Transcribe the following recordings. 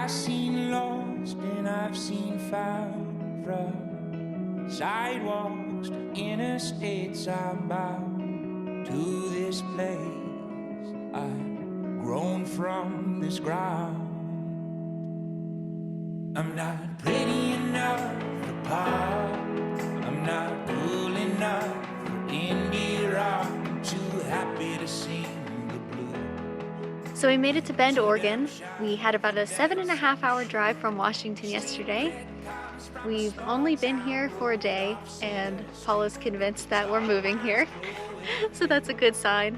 I've seen lost and I've seen found, from sidewalks to interstates. I'm bound to this place. I've grown from this ground. I'm not pretty enough for pop. I'm not cool enough for indie rock. I'm too happy to sing the blues. So we made it to Bend, Oregon. We had about a 7.5-hour drive from Washington yesterday. We've only been here for a day, and Paula's convinced that we're moving here. So that's a good sign.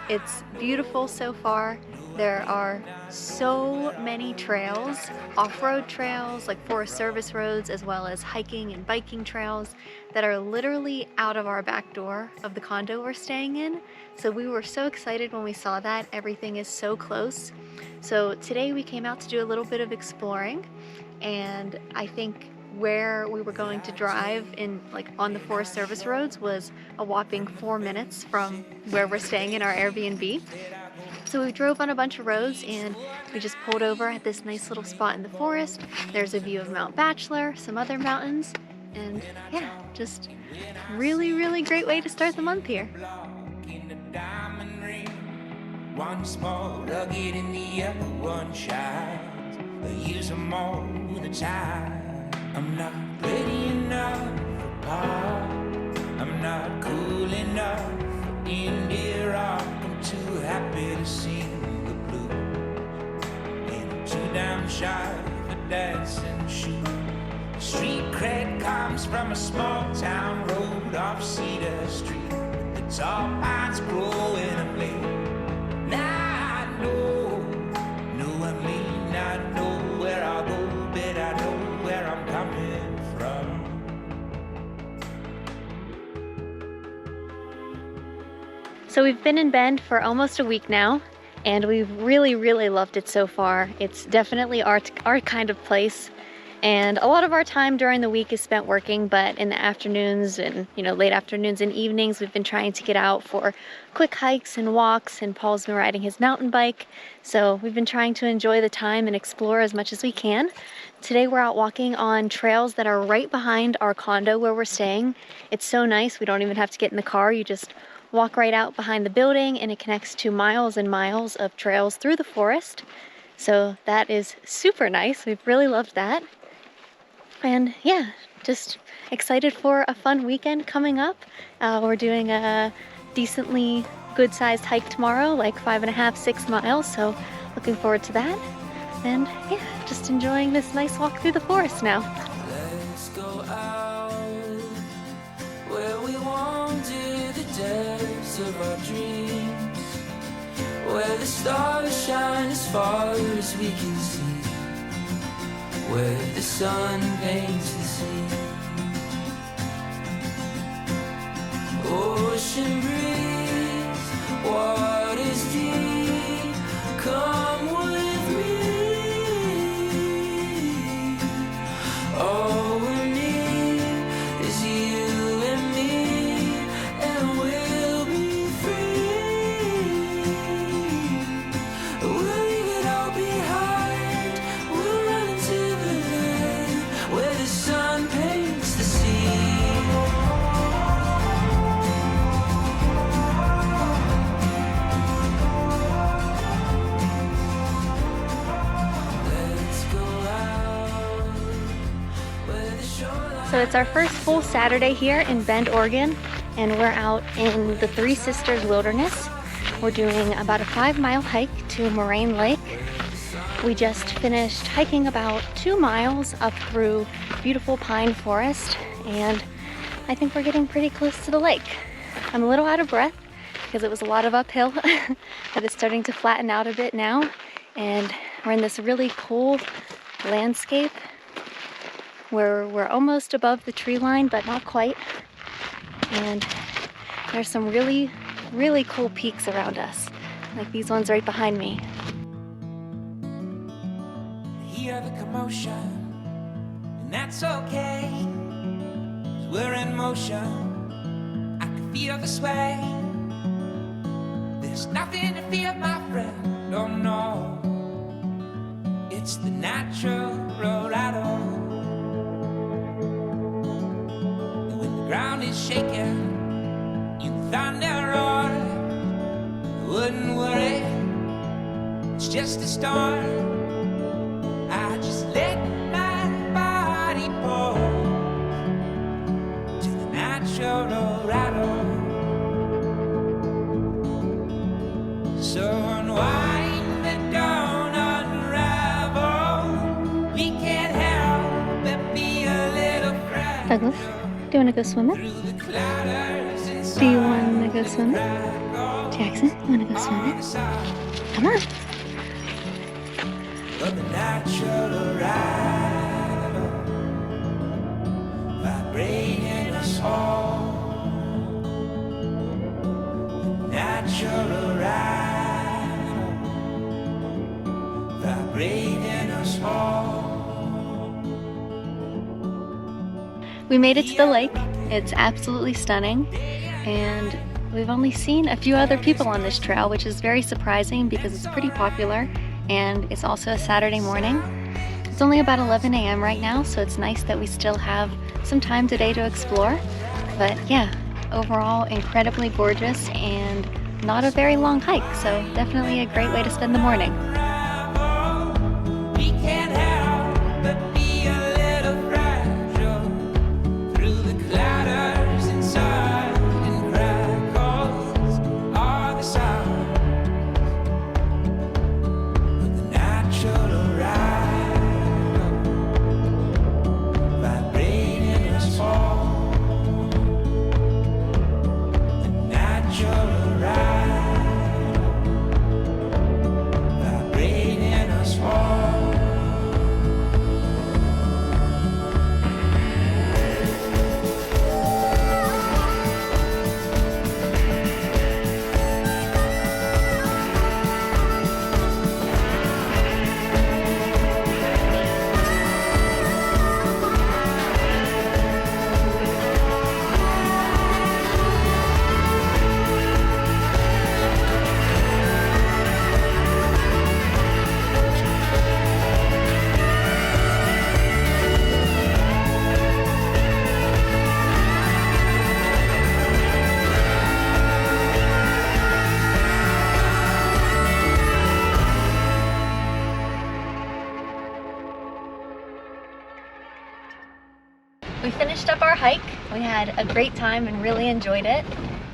It's beautiful so far. There are so many trails, off-road trails like Forest Service roads, as well as hiking and biking trails that are literally out of our back door of the condo we're staying in. So we were so excited when we saw that. Everything is so close. So today we came out to do a little bit of exploring, and I think where we were going to drive on the Forest Service roads was a whopping 4 minutes from where we're staying in our Airbnb. So we drove on a bunch of roads and we just pulled over at this nice little spot in the forest. There's a view of Mount Bachelor, some other mountains, and yeah, just really, really great way to start the month here. One small rugged and the other one shy. They use them all the time. I'm not pretty enough for pop. I'm not cool enough for indie rock. I'm too happy to sing the blues, and I'm too damn shy for dancing shoes. Street cred comes from a small town road off Cedar Street. The tall pines grow in a blade. Now I know I mean I know where I'll go, but I know where I'm coming from. So we've been in Bend for almost a week now, and we've really, really loved it so far. It's definitely our kind of place. And a lot of our time during the week is spent working, but in the afternoons and late afternoons and evenings, we've been trying to get out for quick hikes and walks, and Paul's been riding his mountain bike. So we've been trying to enjoy the time and explore as much as we can. Today we're out walking on trails that are right behind our condo where we're staying. It's so nice, we don't even have to get in the car. You just walk right out behind the building, and it connects to miles and miles of trails through the forest. So that is super nice. We've really loved that. And yeah, just excited for a fun weekend coming up. We're doing a decently good-sized hike tomorrow, like 5.5, 6 miles. So looking forward to that. And yeah, just enjoying this nice walk through the forest now. Let's go out where we wander the depths of our dreams, where the stars shine as far as we can see, where the sun paints the sea. Ocean breeze, waters deep, come with me. All we need is you and me, and we'll be free. We'll leave it all behind. We'll run into the night where the sun paints the sea. So it's our first full Saturday here in Bend, Oregon, and we're out in the Three Sisters Wilderness. We're doing about a 5-mile hike to Moraine Lake. We just finished hiking about 2 miles up through beautiful pine forest, and I think we're getting pretty close to the lake. I'm a little out of breath because it was a lot of uphill, but it's starting to flatten out a bit now, and we're in this really cool landscape where we're almost above the tree line, but not quite. And there's some really, really cool peaks around us, like these ones right behind me. Hear the commotion, and that's okay, 'cause we're in motion. I can feel the sway. There's nothing to fear, my friend. Oh no, it's the natural natural Colorado. When the ground is shaking, you thunder roar. Wouldn't worry, it's just a storm. I just let my body pour to the natural Colorado. So unwind the dawn, unravel. We can't help but be a little fragile. Douglas, do you want to go swimming? Through the clouders inside Do you want to go swimming? the Jackson, you want to go swimming? Come on. of the natural Colorado, vibrating us all. Natural Colorado, vibrating us all. We made it to the lake. It's absolutely stunning, and we've only seen a few other people on this trail, which is very surprising because it's pretty popular, and it's also a Saturday morning. It's only about 11 a.m. right now, so it's nice that we still have some time today to explore. But yeah, overall incredibly gorgeous and not a very long hike, so definitely a great way to spend the morning. We can't help but be a little fragile through the clouders inside and crackles are the sounds of the natural Colorado, vibrating us all. The natural Colorado, vibrating us all. We finished up our hike. We had a great time and really enjoyed it.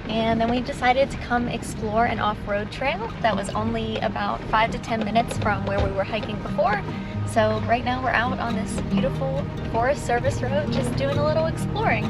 And then we decided to come explore an off-road trail that was only about 5 to 10 minutes from where we were hiking before. So right now we're out on this beautiful Forest Service road just doing a little exploring.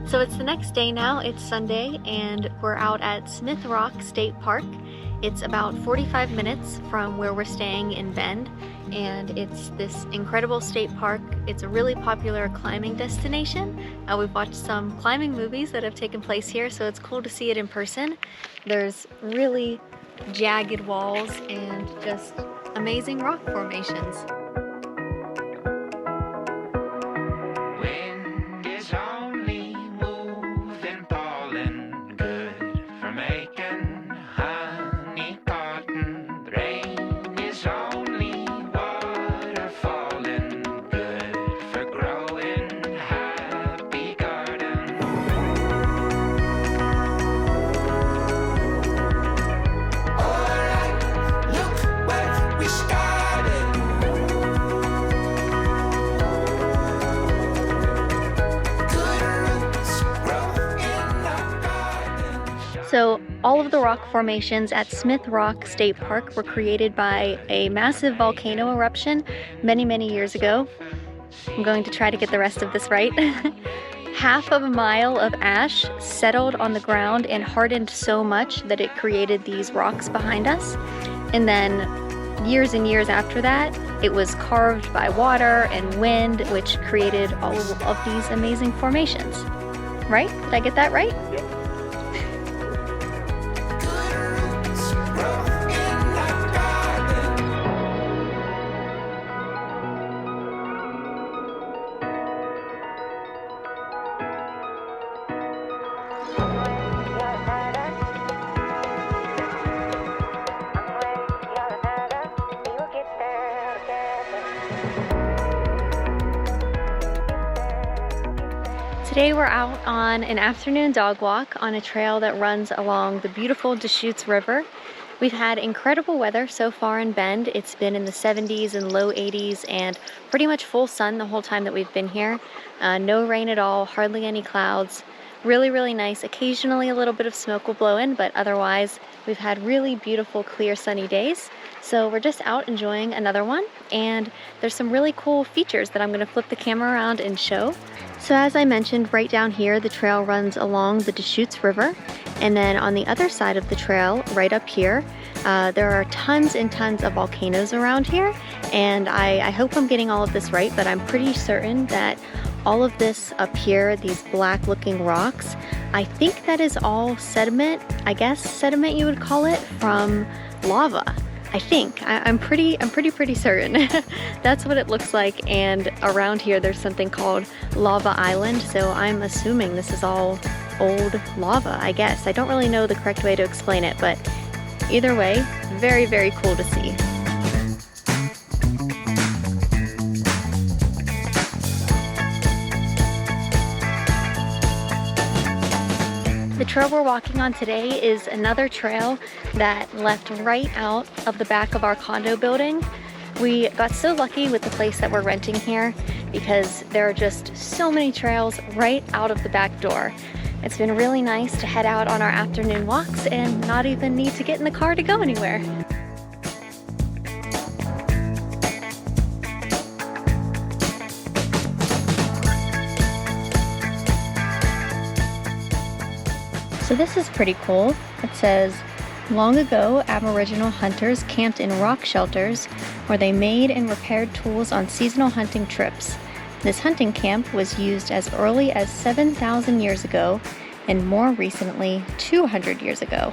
So it's the next day now, it's Sunday, and we're out at Smith Rock State Park. It's about 45 minutes from where we're staying in Bend, and it's this incredible state park. It's a really popular climbing destination. We've watched some climbing movies that have taken place here, so it's cool to see it in person. There's really jagged walls and just amazing rock formations. Wind is only moving pollen, good for making honey cotton. Rain is only water falling, good for growing So all of the rock formations at Smith Rock State Park were created by a massive volcano eruption many, many years ago. I'm going to try to get the rest of this right. Half of a mile of ash settled on the ground and hardened so much that it created these rocks behind us. And then years and years after that, it was carved by water and wind, which created all of these amazing formations. Right? Did I get that right? Yep. Today we're out on an afternoon dog walk on a trail that runs along the beautiful Deschutes River. We've had incredible weather so far in Bend. It's been in the 70s and low 80s and pretty much full sun the whole time that we've been here. No rain at all, hardly any clouds. Really, really nice. Occasionally a little bit of smoke will blow in, but otherwise we've had really beautiful, clear, sunny days. So we're just out enjoying another one, and there's some really cool features that I'm going to flip the camera around and show. So as I mentioned, right down here, the trail runs along the Deschutes River, and then on the other side of the trail, right up here, there are tons and tons of volcanoes around here, and I hope I'm getting all of this right, but I'm pretty certain that all of this up here, these black looking rocks, I think that is all sediment, I guess sediment you would call it, from lava. I think. I'm pretty certain. That's what it looks like, and around here there's something called Lava Island, so I'm assuming this is all old lava, I guess. I don't really know the correct way to explain it, but either way, very, very cool to see. The trail we're walking on today is another trail that left right out of the back of our condo building. We got so lucky with the place that we're renting here because there are just so many trails right out of the back door. It's been really nice to head out on our afternoon walks and not even need to get in the car to go anywhere. So this is pretty cool. It says, long ago, Aboriginal hunters camped in rock shelters where they made and repaired tools on seasonal hunting trips. This hunting camp was used as early as 7,000 years ago and more recently 200 years ago.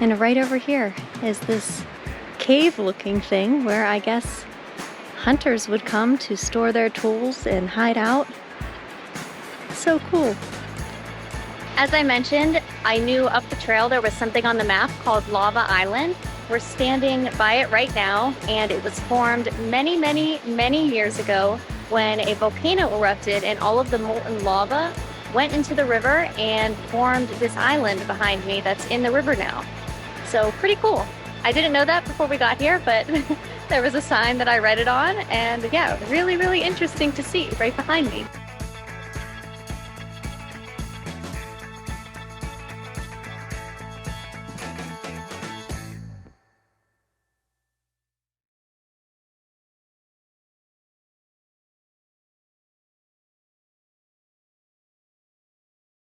And right over here is this cave-looking thing where I guess hunters would come to store their tools and hide out. So cool. As I mentioned, I knew up the trail there was something on the map called Lava Island. We're standing by it right now, and it was formed many, many, many years ago when a volcano erupted and all of the molten lava went into the river and formed this island behind me that's in the river now. So pretty cool. I didn't know that before we got here, but there was a sign that I read it on, and yeah, really, really interesting to see right behind me.